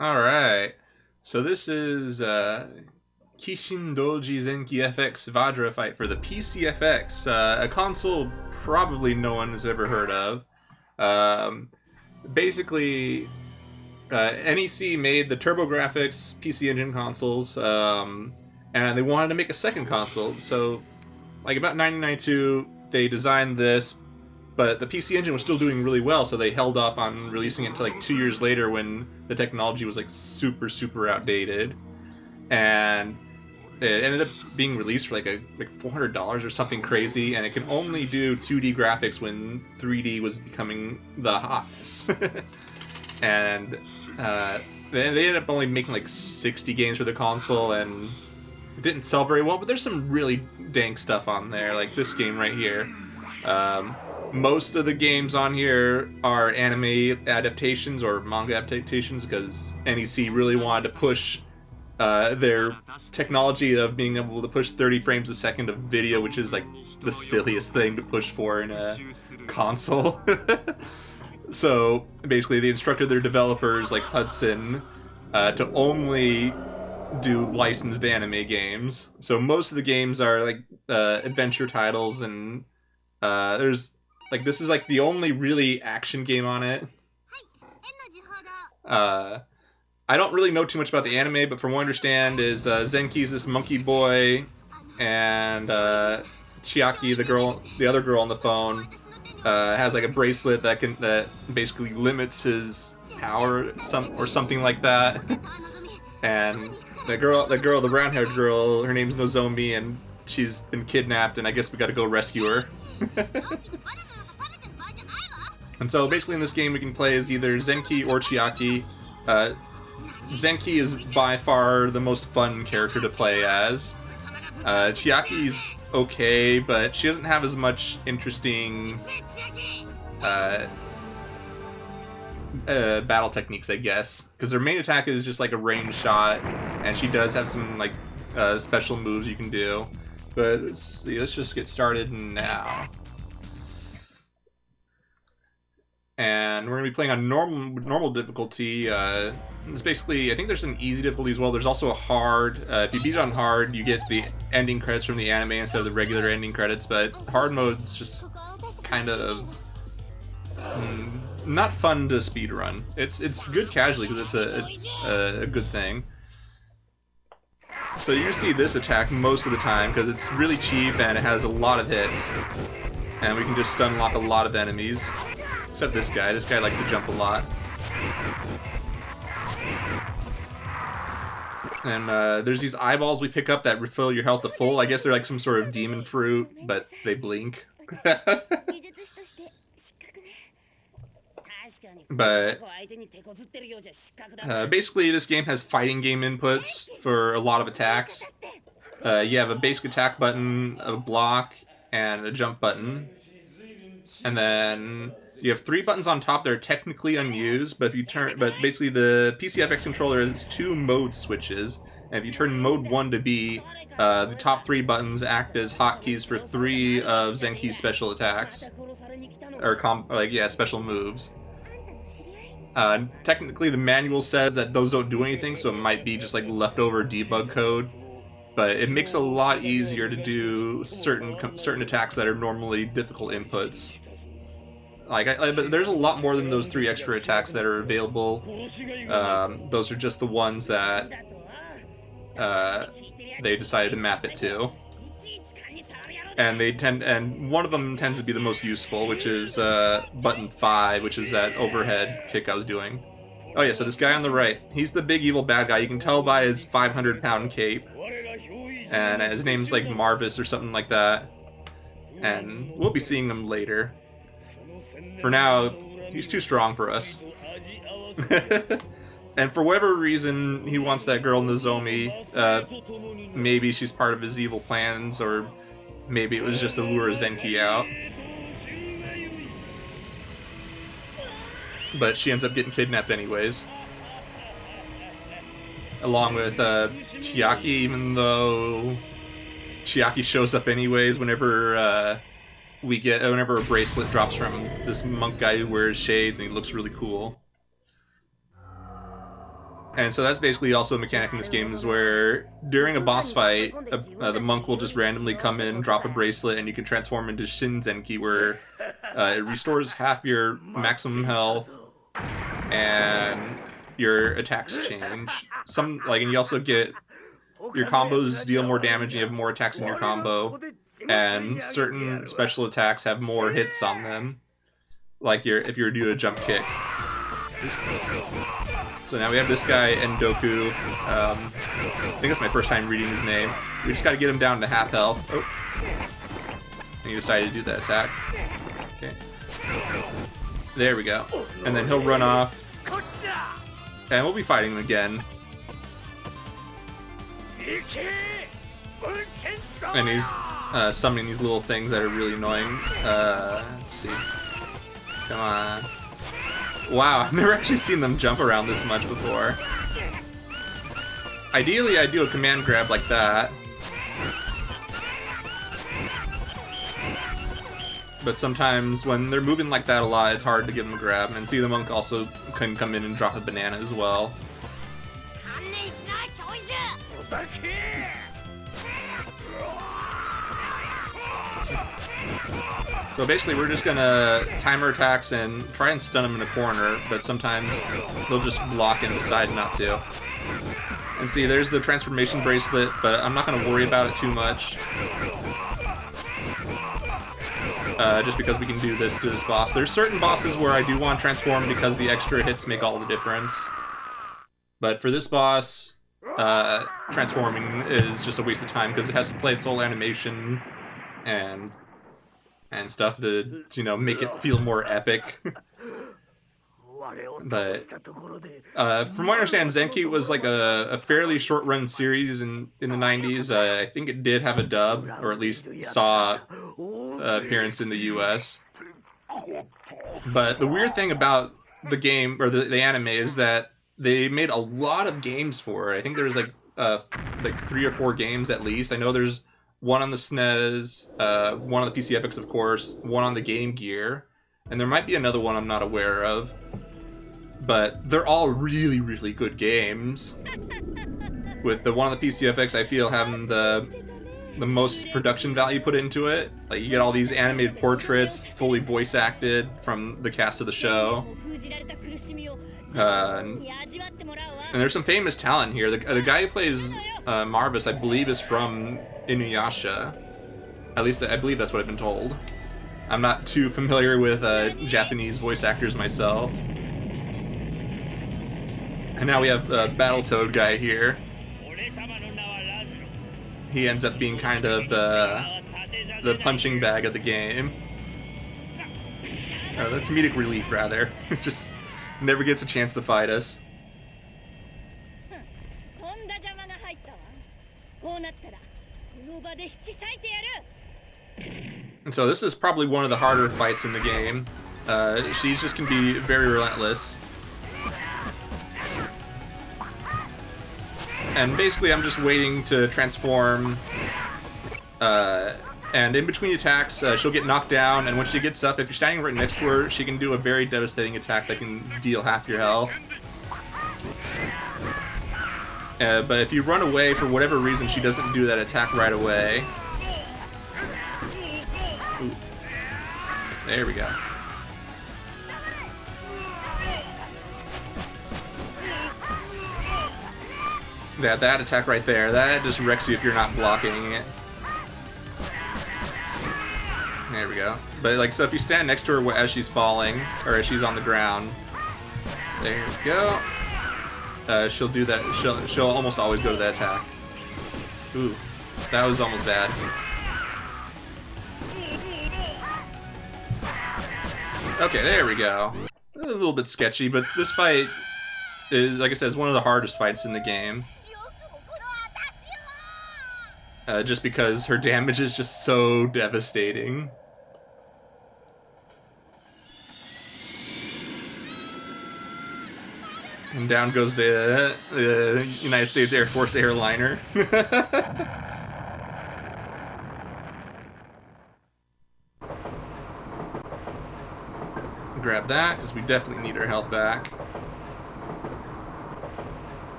Alright. So this is Kishin Douji Zenki FX Vajra fight for the PCFX, a console probably no one has ever heard of. Basically, NEC made the TurboGrafx PC Engine consoles, and they wanted to make a second console. So, like about 1992, they designed this, but the PC Engine was still doing really well, so they held off on releasing it until like 2 years later when the technology was like super outdated, and it ended up being released for like $400 or something crazy, and it can only do 2D graphics when 3D was becoming the hotness. And they ended up only making like 60 games for the console, and it didn't sell very well, but there's some really dank stuff on there, like this game right here. Most of the games on here are anime adaptations or manga adaptations because NEC really wanted to push their technology of being able to push 30 frames a second of video, which is like the silliest thing to push for in a console. So basically they instructed their developers like Hudson to only do licensed anime games. So most of the games are like adventure titles, and there's like this is like the only really action game on it. I don't really know too much about the anime, but from what I understand is Zenki's this monkey boy, and Chiaki, the other girl on the phone, has like a bracelet that basically limits his power, or something like that. And the brown-haired girl, her name's Nozomi, and she's been kidnapped, and I guess we got to go rescue her. And so basically in this game we can play as either Zenki or Chiaki. Zenki is by far the most fun character to play as. Chiaki's okay, but she doesn't have as much interesting battle techniques, I guess, because her main attack is just like a range shot, and she does have some like special moves you can do. But let's see, let's just get started now. And we're going to be playing on normal difficulty. It's basically, I think there's an easy difficulty as well. There's also a hard. If you beat it on hard, you get the ending credits from the anime instead of the regular ending credits. But hard mode's just kind of not fun to speedrun. It's good casually because it's a good thing. So you see this attack most of the time because it's really cheap and it has a lot of hits, and we can just stun lock a lot of enemies. Except this guy. This guy likes to jump a lot. And there's these eyeballs we pick up that refill your health to full. I guess they're like some sort of demon fruit, but they blink. But basically this game has fighting game inputs for a lot of attacks. You have a basic attack button, a block, and a jump button. And then you have 3 buttons on top that are technically unused, but basically the PCFX controller has 2 mode switches, and if you turn mode 1 to be, the top 3 buttons act as hotkeys for 3 of Zenki's special attacks, or special moves. Technically the manual says that those don't do anything, so it might be just like leftover debug code, but it makes it a lot easier to do certain attacks that are normally difficult inputs. But there's a lot more than those 3 extra attacks that are available. Those are just the ones that they decided to map it to, and one of them tends to be the most useful, which is button 5, which is that overhead kick I was doing. Oh yeah, so this guy on the right, he's the big evil bad guy. You can tell by his 500-pound cape, and his name's like Marvis or something like that. And we'll be seeing him later. For now, he's too strong for us. And for whatever reason, he wants that girl Nozomi. Maybe she's part of his evil plans, or maybe it was just to lure Zenki out. But she ends up getting kidnapped anyways. Along with Chiaki, even though Chiaki shows up anyways whenever whenever a bracelet drops from this monk guy who wears shades and he looks really cool. And so that's basically also a mechanic in this game, is where during a boss fight, the monk will just randomly come in, drop a bracelet, and you can transform into Zenki, where it restores half your maximum health, and your attacks change. And you also get your combos deal more damage, and you have more attacks in your combo, and certain special attacks have more hits on them, like if you were to do a jump kick. So now we have this guy, Endoku. I think that's my first time reading his name. We just got to get him down to half health. Oh. And he decided to do that attack. Okay. There we go. And then he'll run off. And we'll be fighting him again. And he's summoning these little things that are really annoying. Let's see. Come on. Wow, I've never actually seen them jump around this much before. Ideally, I do a command grab like that. But sometimes when they're moving like that a lot, it's hard to give them a grab. And see, the monk also can come in and drop a banana as well. So basically, we're just gonna time our attacks and try and stun them in a corner, but sometimes they'll just block and decide not to. And see, there's the transformation bracelet, but I'm not gonna worry about it too much. Just because we can do this to this boss. There's certain bosses where I do want to transform because the extra hits make all the difference. But for this boss, transforming is just a waste of time because it has to play its whole animation and stuff to make it feel more epic. But from what I understand, Zenki was like a fairly short-run series in the 90s. I think it did have a dub, or at least saw appearance in the US. But the weird thing about the game, or the anime, is that they made a lot of games for it. I think there was like 3 or 4 games at least. I know there's one on the SNES, one on the PCFX, of course, one on the Game Gear, and there might be another one I'm not aware of. But they're all really, really good games. With the one on the PCFX, I feel having the most production value put into it. Like, you get all these animated portraits, fully voice acted from the cast of the show. And there's some famous talent here. The guy who plays Marvis, I believe, is from Inuyasha. At least I believe that's what I've been told. I'm not too familiar with Japanese voice actors myself. And now we have Battletoad guy here. He ends up being kind of the punching bag of the game. Or the comedic relief, rather. It just never gets a chance to fight us. And so this is probably one of the harder fights in the game. She just can be very relentless. And basically I'm just waiting to transform, and in between attacks she'll get knocked down, and when she gets up, if you're standing right next to her, she can do a very devastating attack that can deal half your health. But if you run away for whatever reason, she doesn't do that attack right away. Ooh. There we go. Yeah, that attack right there, that just wrecks you if you're not blocking it. There we go. But like, so if you stand next to her as she's falling, or as she's on the ground, there we go. She'll do that. She'll almost always go to that attack. Ooh, that was almost bad. Okay, there we go. A little bit sketchy, but this fight is, like I said, is one of the hardest fights in the game. Just because her damage is just so devastating. And down goes the United States Air Force airliner. Grab that, because we definitely need our health back.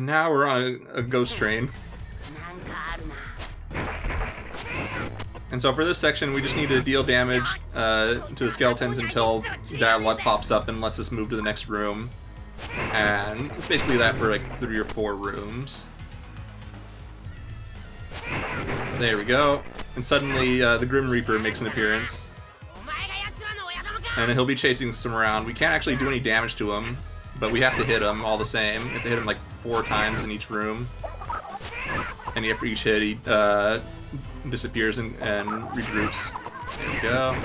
And now we're on a ghost train. And so for this section, we just need to deal damage to the skeletons until that luck pops up and lets us move to the next room. And it's basically that for like 3 or 4 rooms. There we go. And suddenly the Grim Reaper makes an appearance. And he'll be chasing us around. We can't actually do any damage to him, but we have to hit him all the same. We have to hit him like 4 times in each room. And after each hit, he disappears and regroups. There we go.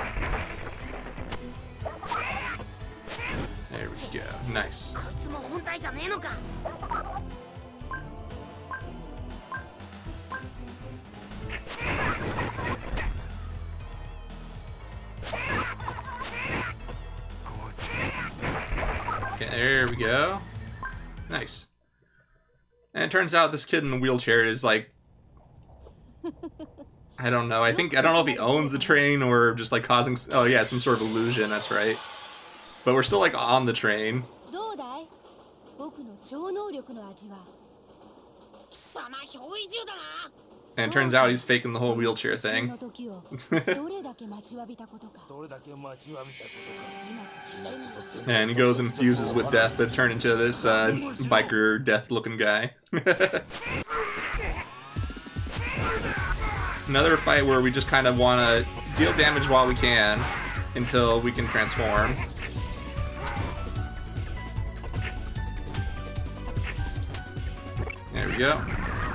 There we go. Nice. Okay, there we go. Nice. And it turns out this kid in the wheelchair is like, I don't know. I don't know if he owns the train or just like causing, oh yeah, some sort of illusion, that's right. But we're still like on the train. And it turns out he's faking the whole wheelchair thing. And he goes and fuses with death to turn into this biker death-looking guy. Another fight where we just kind of want to deal damage while we can until we can transform. There we go.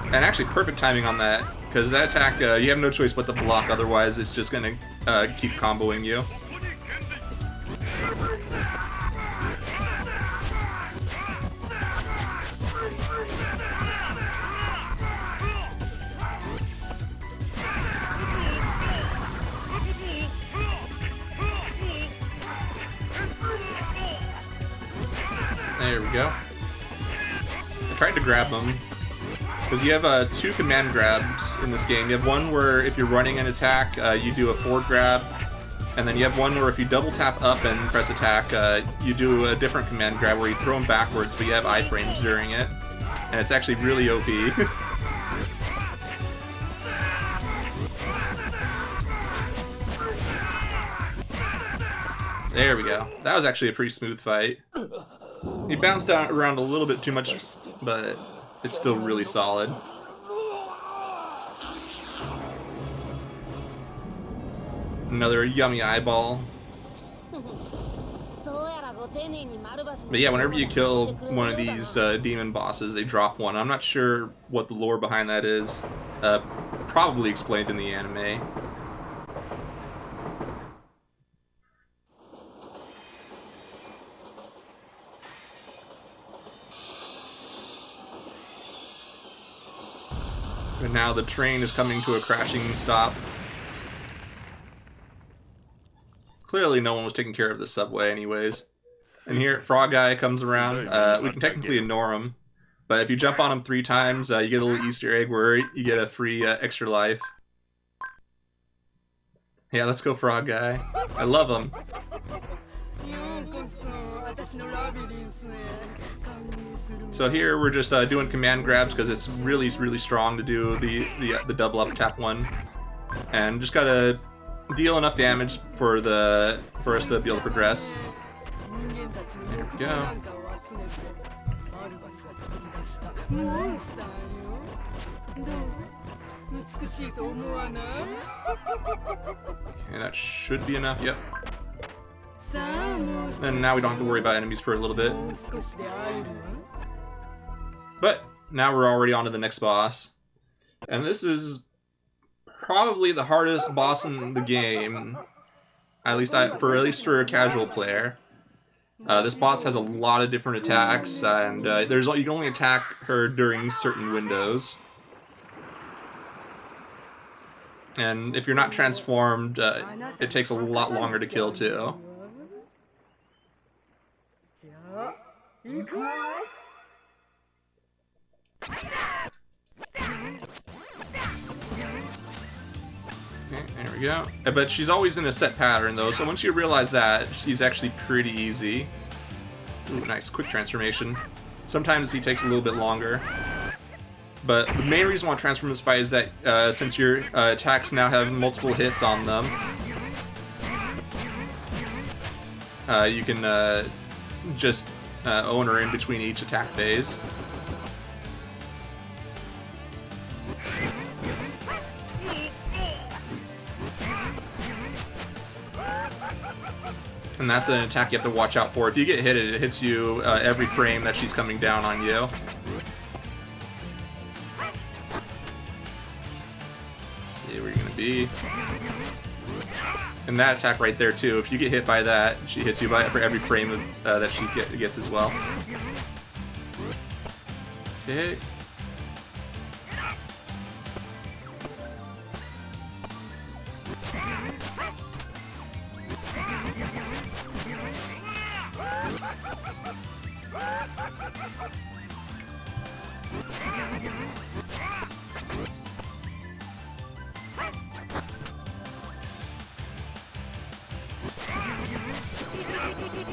And actually perfect timing on that, because that attack, you have no choice but to block, otherwise it's just going to keep comboing you. There we go. I tried to grab them. Because you have 2 command grabs in this game. You have one where if you're running an attack, you do a forward grab. And then you have one where if you double tap up and press attack, you do a different command grab where you throw them backwards, but you have iframes during it. And it's actually really OP. There we go. That was actually a pretty smooth fight. He bounced around a little bit too much, but it's still really solid. Another yummy eyeball. But yeah, whenever you kill one of these demon bosses, they drop one. I'm not sure what the lore behind that is. Probably explained in the anime. And now the train is coming to a crashing stop. Clearly no one was taking care of the subway anyways. And here, Frog Guy comes around. We can technically ignore him. But if you jump on him 3 times, you get a little Easter egg where you get a free extra life. Yeah, let's go Frog Guy. I love him. So here we're just doing command grabs because it's really strong to do the double up tap one, and just gotta deal enough damage for us to be able to progress. There we go. Okay, that should be enough. Yep. And now we don't have to worry about enemies for a little bit. But now we're already on to the next boss. And this is probably the hardest boss in the game. At least for a casual player. This boss has a lot of different attacks, and you can only attack her during certain windows. And if you're not transformed, it takes a lot longer to kill too. Okay, there we go. But she's always in a set pattern though, so once you realize that, she's actually pretty easy. Ooh, nice, quick transformation. Sometimes he takes a little bit longer. But the main reason why I transform this fight is that since your attacks now have multiple hits on them, you can just own her in between each attack phase. And that's an attack you have to watch out for. If you get hit, it hits you every frame that she's coming down on you. Let's see where you're gonna be. And that attack right there too. If you get hit by that, she hits you by it for every frame of, that she gets as well. Okay.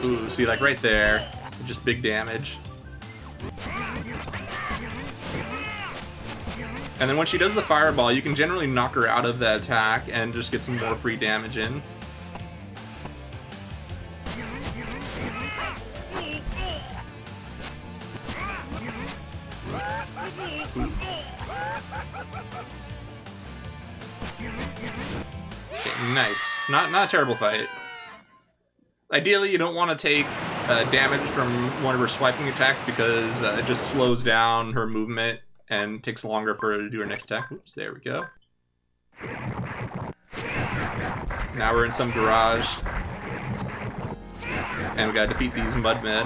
Ooh, see, like right there, just big damage. And then when she does the fireball, you can generally knock her out of that attack and just get some more free damage in. Okay, nice. Not a terrible fight. Ideally, you don't want to take damage from one of her swiping attacks because it just slows down her movement and takes longer for her to do her next attack. Oops, there we go. Now we're in some garage. And we gotta defeat these mudmen.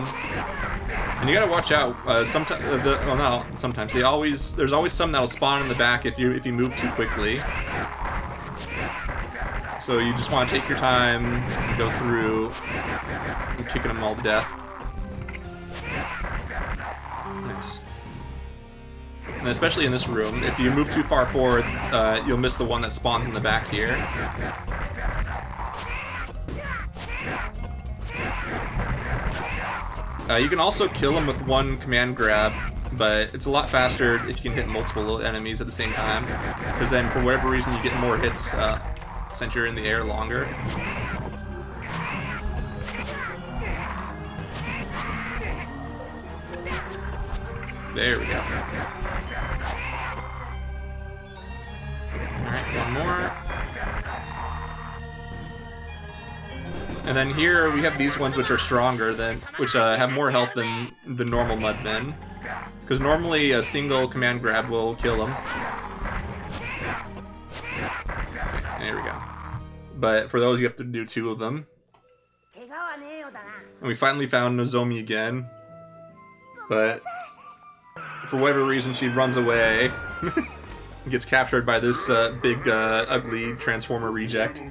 And you gotta watch out. Sometimes, well, not sometimes. There's always some that'll spawn in the back if you move too quickly. So you just want to take your time and go through and kicking them all to death. Nice. And especially in this room, if you move too far forward, you'll miss the one that spawns in the back here. You can also kill them with one command grab, but it's a lot faster if you can hit multiple enemies at the same time, because then for whatever reason you get more hits since you're in the air longer. There we go. Alright, one more. And then here we have these ones which are stronger which have more health than the normal mudmen. Because normally a single command grab will kill them. Okay, there we go. But for those, you have to do 2 of them. And we finally found Nozomi again. But for whatever reason, she runs away. Gets captured by this big, ugly Transformer reject.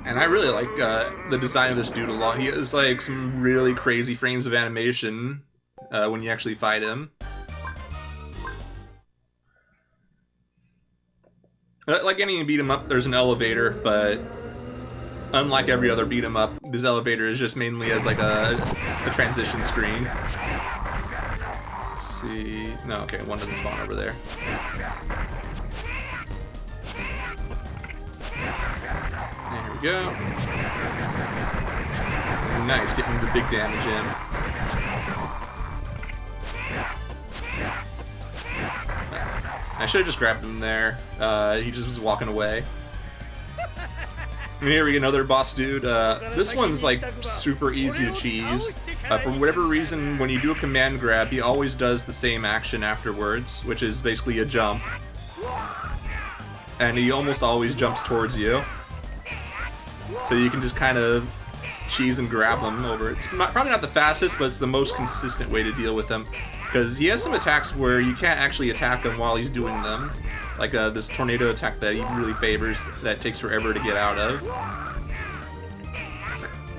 And I really like the design of this dude a lot. He has like some really crazy frames of animation when you actually fight him. Like any beat 'em up, there's an elevator, but unlike every other beat 'em up, this elevator is just mainly as like a transition screen. Let's see. No, okay, one doesn't spawn over there. There we go. Nice, getting the big damage in. I should have just grabbed him there. He just was walking away. And here we get another boss dude. This one's like super easy to cheese. For whatever reason, when you do a command grab, he always does the same action afterwards, which is basically a jump. And he almost always jumps towards you. So you can just kind of cheese and grab him over. It's probably not the fastest, but it's the most consistent way to deal with him. Because he has some attacks where you can't actually attack him while he's doing them. Like this tornado attack that he really favors that takes forever to get out of.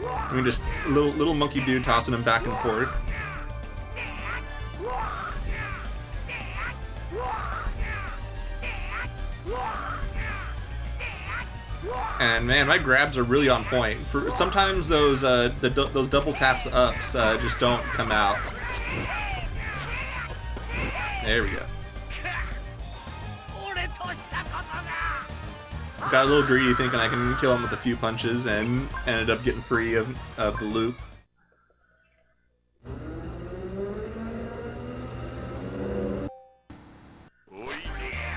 I mean, just little monkey dude tossing him back and forth. And man, my grabs are really on point. Sometimes those those double taps ups just don't come out. There we go. Got a little greedy thinking I can kill him with a few punches and ended up getting free of the loop.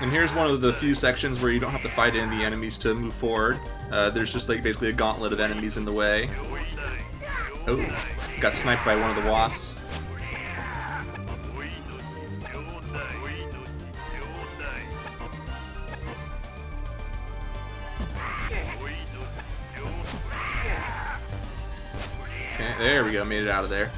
And here's one of the few sections where you don't have to fight any enemies to move forward. There's just like basically a gauntlet of enemies in the way. Oh, got sniped by one of the wasps. Okay, there we go, made it out of there.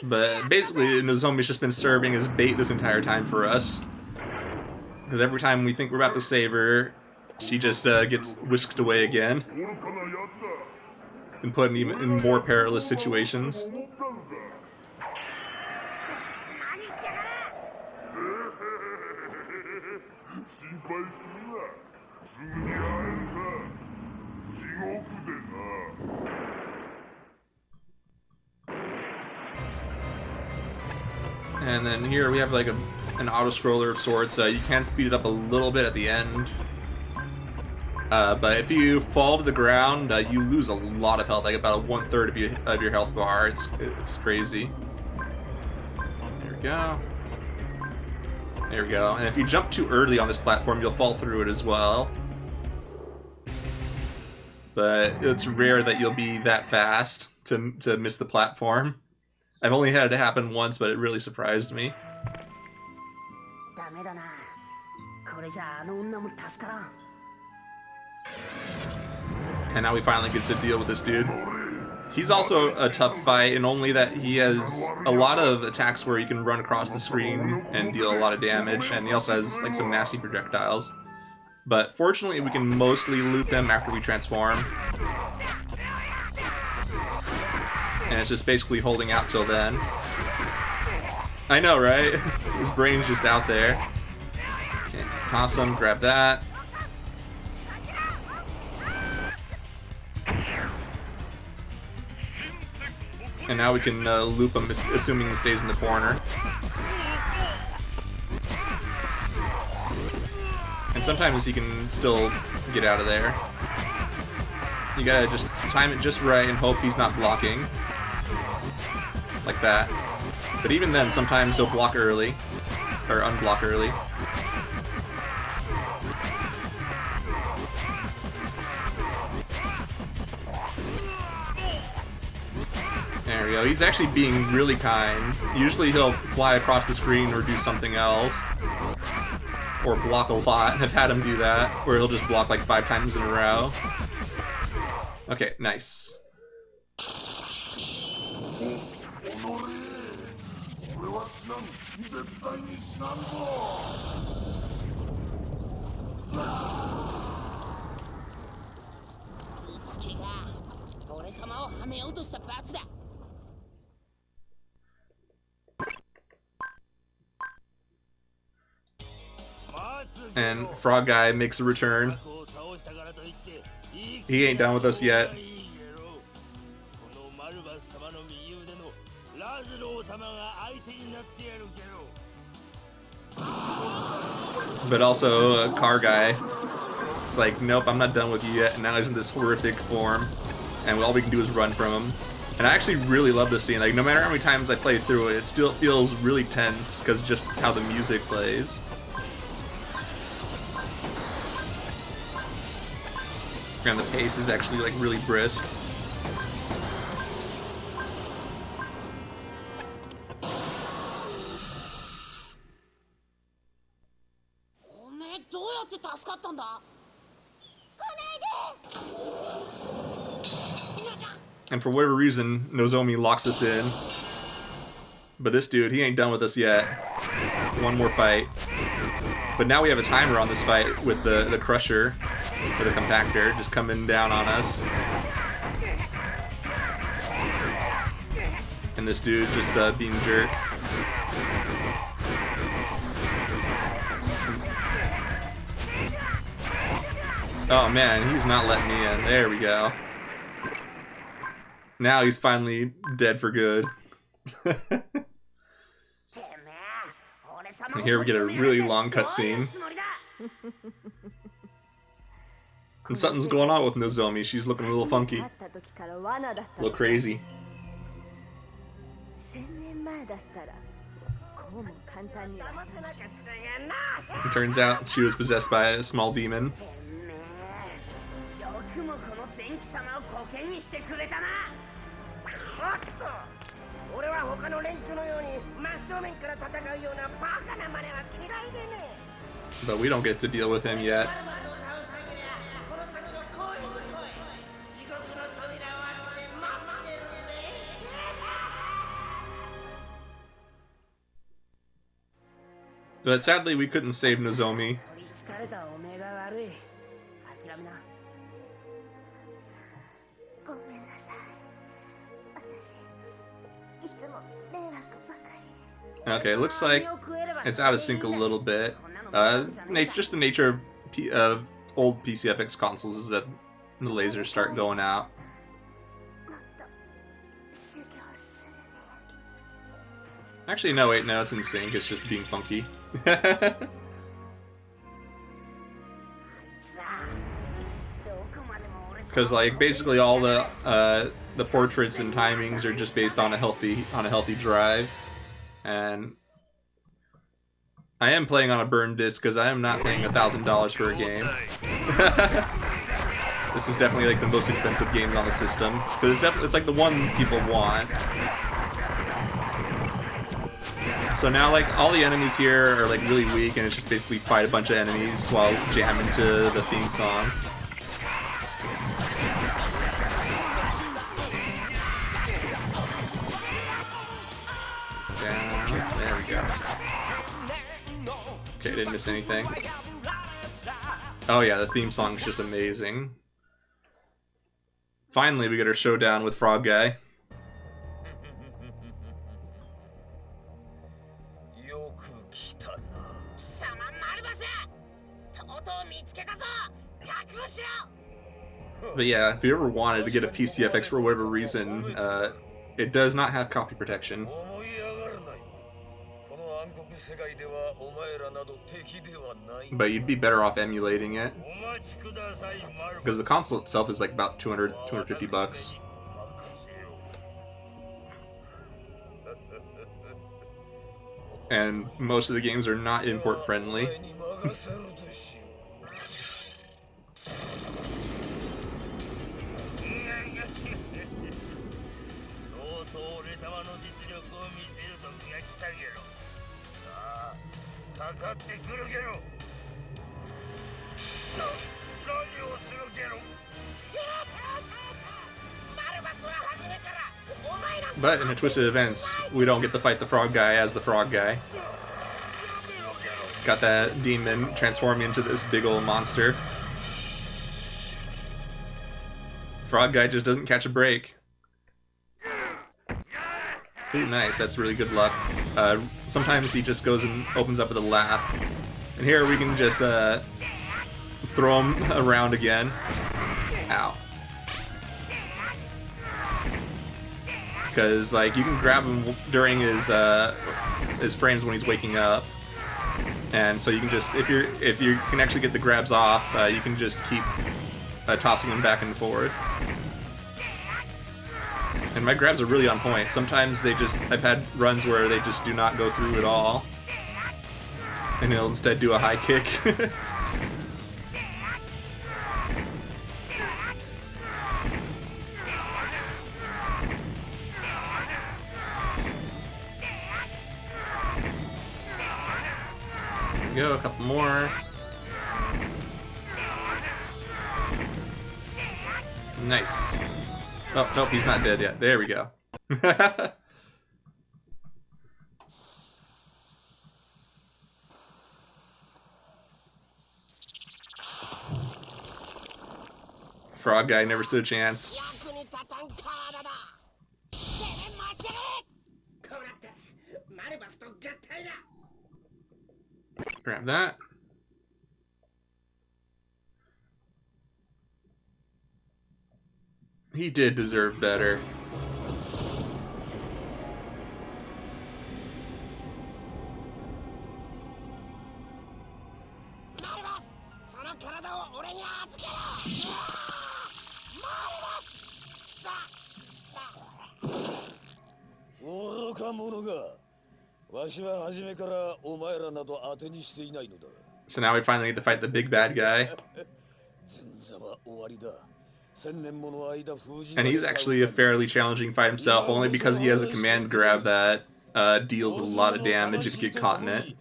But basically, Nozomi's just been serving as bait this entire time for us. Because every time we think we're about to save her, she just gets whisked away again. And put in even in more perilous situations. And then here we have like an auto-scroller of sorts. You can speed it up a little bit at the end. But if you fall to the ground, you lose a lot of health, like about 1/3 of your health bar. It's crazy. There we go. There we go. And if you jump too early on this platform, you'll fall through it as well. But it's rare that you'll be that fast to miss the platform. I've only had it happen once, but it really surprised me. And now we finally get to deal with this dude. He's also a tough fight, and only that he has a lot of attacks where you can run across the screen and deal a lot of damage, and he also has like some nasty projectiles. But fortunately, we can mostly loop him after we transform. And it's just basically holding out till then. I know, right? His brain's just out there. Okay, toss him, grab that. And now we can loop him, assuming he stays in the corner. And sometimes he can still get out of there. You gotta just time it just right and hope he's not blocking. Like that. But even then, sometimes he'll block early. Or unblock early. There we go. He's actually being really kind. Usually he'll fly across the screen or do something else. Or block a lot. I've had him do that. Where he'll just block like 5 times in a row. Okay, nice. And Frog Guy makes a return. He ain't done with us yet. But also, Car Guy. It's like, nope, I'm not done with you yet. And now he's in this horrific form. And all we can do is run from him. And I actually really love this scene. Like, no matter how many times I play through it, it still feels really tense because just how the music plays. And the pace is actually like really brisk. And for whatever reason, Nozomi locks us in. But this dude, he ain't done with us yet. One more fight. But now we have a timer on this fight with the Crusher, or the Compactor, just coming down on us. And this dude just being a jerk. Oh man, he's not letting me in. There we go. Now he's finally dead for good. And here we get a really long cutscene. And something's going on with Nozomi. She's looking a little funky. A little crazy. It turns out she was possessed by a small demon. But we don't get to deal with him yet. But sadly, we couldn't save Nozomi. Okay, it looks like it's out of sync a little bit. Just the nature of old PCFX consoles is that the lasers start going out. Actually, no, wait, no, it's in sync. It's just being funky. Because like basically all the portraits and timings are just based on a healthy drive, and I am playing on a burn disc because I am not paying $1,000 for a game. This is definitely like the most expensive games on the system because it's like the one people want. So now, like, all the enemies here are, like, really weak, and it's just basically fight a bunch of enemies while jamming to the theme song. Down. There we go. Okay, didn't miss anything. Oh yeah, the theme song's just amazing. Finally, we get our showdown with Frog Guy. But yeah, if you ever wanted to get a PCFX for whatever reason, it does not have copy protection. But you'd be better off emulating it. Because the console itself is like about 250 bucks. And most of the games are not import friendly. But in a twist of events, we don't get to fight the Frog Guy as the Frog Guy. Got that demon transforming into this big old monster. Frog Guy just doesn't catch a break. Ooh, nice. That's really good luck. Sometimes he just goes and opens up with a laugh. And here we can just throw him around again. Ow. Because like you can grab him during his frames when he's waking up, and so you can just if you can actually get the grabs off, you can just keep tossing him back and forth. And my grabs are really on point. Sometimes I've had runs where they just do not go through at all, and he'll instead do a high kick. Go, a couple more. Nice. Oh, nope, he's not dead yet. There we go. Frog Guy never stood a chance. Grab that. He did deserve better. So now we finally get to fight the big bad guy. And he's actually a fairly challenging fight himself, only because he has a command grab that deals a lot of damage if you get caught in it.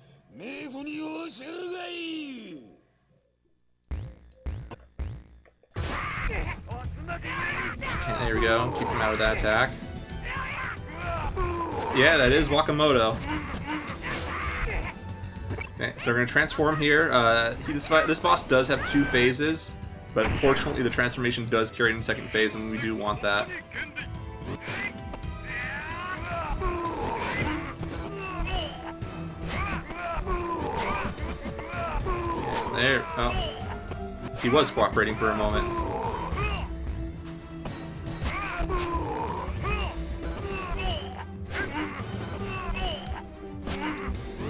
Okay, there we go. Keep him out of that attack. Yeah, that is Wakamoto. Okay, so we're going to transform here. This boss does have 2 phases, but unfortunately the transformation does carry in the second phase, and we do want that. There. Oh. He was cooperating for a moment.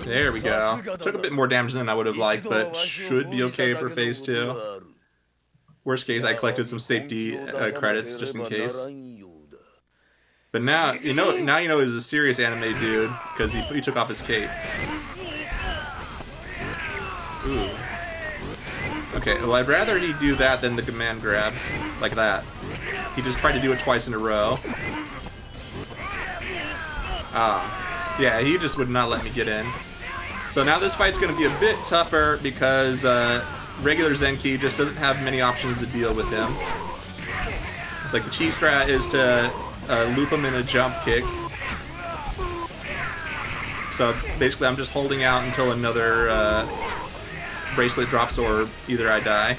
There we go. Took a bit more damage than I would have liked, but should be okay for phase 2. Worst case, I collected some safety credits just in case. But now you know he's a serious anime dude because he took off his cape. Ooh. Okay, well I'd rather he do that than the command grab like that. He just tried to do it twice in a row. Ah, yeah, he just would not let me get in. So now this fight's going to be a bit tougher because regular Zenki just doesn't have many options to deal with him. It's like the chi strat is to loop him in a jump kick. So basically I'm just holding out until another bracelet drops or either I die.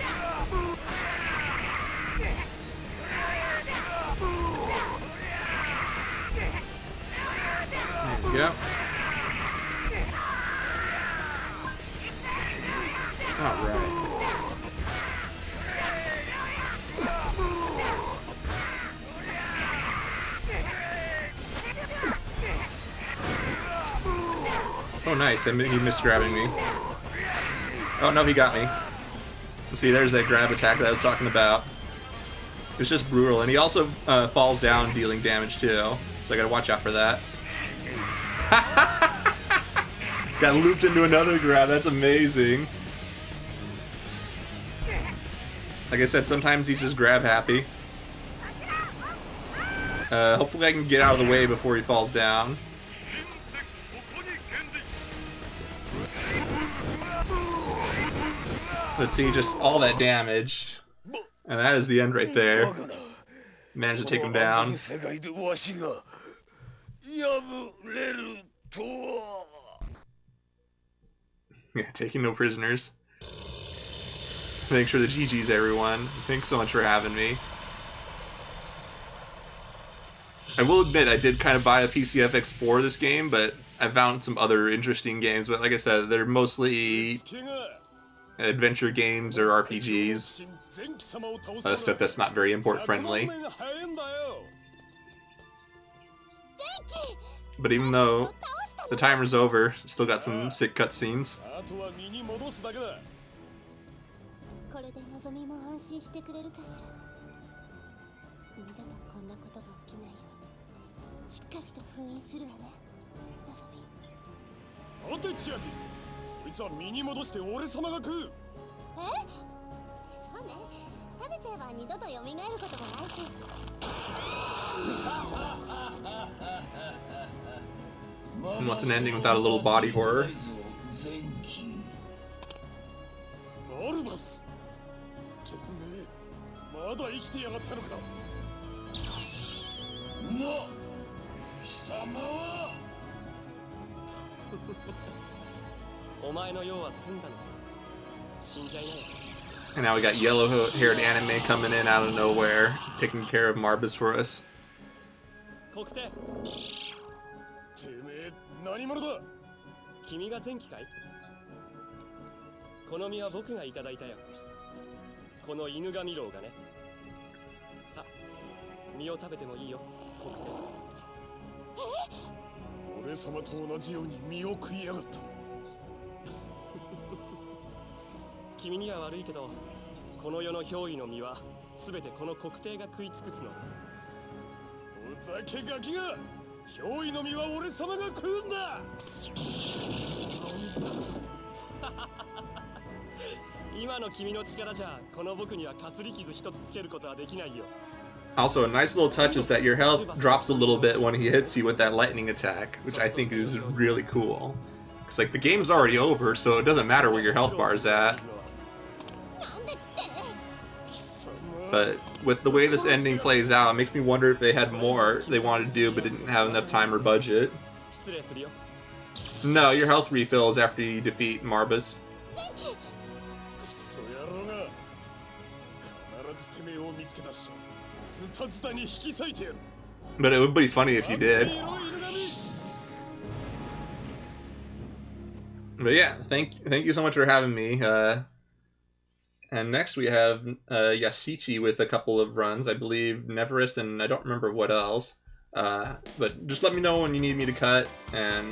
There we go. Alright. Oh nice, he missed grabbing me. Oh no, he got me. See, there's that grab attack that I was talking about. It's just brutal, and he also falls down dealing damage too, so I gotta watch out for that. Got looped into another grab, that's amazing. Like I said, sometimes he's just grab happy. Hopefully I can get out of the way before he falls down. Let's see, just all that damage. And that is the end right there. Managed to take him down. Yeah, taking no prisoners. Thanks for the GGs, everyone. Thanks so much for having me. I will admit, I did kind of buy a PCFX for this game, but I found some other interesting games. But like I said, they're mostly adventure games or RPGs. Stuff that's not very import friendly. But even though the timer's over, still got some sick cutscenes. And what's an ending without a little body horror? And now we got yellow-haired anime coming in out of nowhere, taking care of Marbus for us. 何者だ。君が前期かい。この実は僕がいただいたよ。この犬神郎がね。さ、実を食べてもいいよ、コクテ。俺様と同じように実を食いやがった。君には悪いけど、この世の憑依の実は全てこのコクテが食い尽くすのさ。ふざけガキが。憑依の実は俺様が食うんだ。今の君の力じゃこの僕にはかすり傷一つつけることはできないよ。 Also, a nice little touch is that your health drops a little bit when he hits you with that lightning attack, which I think is really cool. Because, like, the game's already over, so it doesn't matter where your health bar is at. But with the way this ending plays out, it makes me wonder if they had more they wanted to do but didn't have enough time or budget. No, your health refills after you defeat Marbus. But it would be funny if you did. But yeah, thank you so much for having me. And next we have Yasichi with a couple of runs, I believe Neverest, and I don't remember what else. But just let me know when you need me to cut, and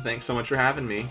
thanks so much for having me.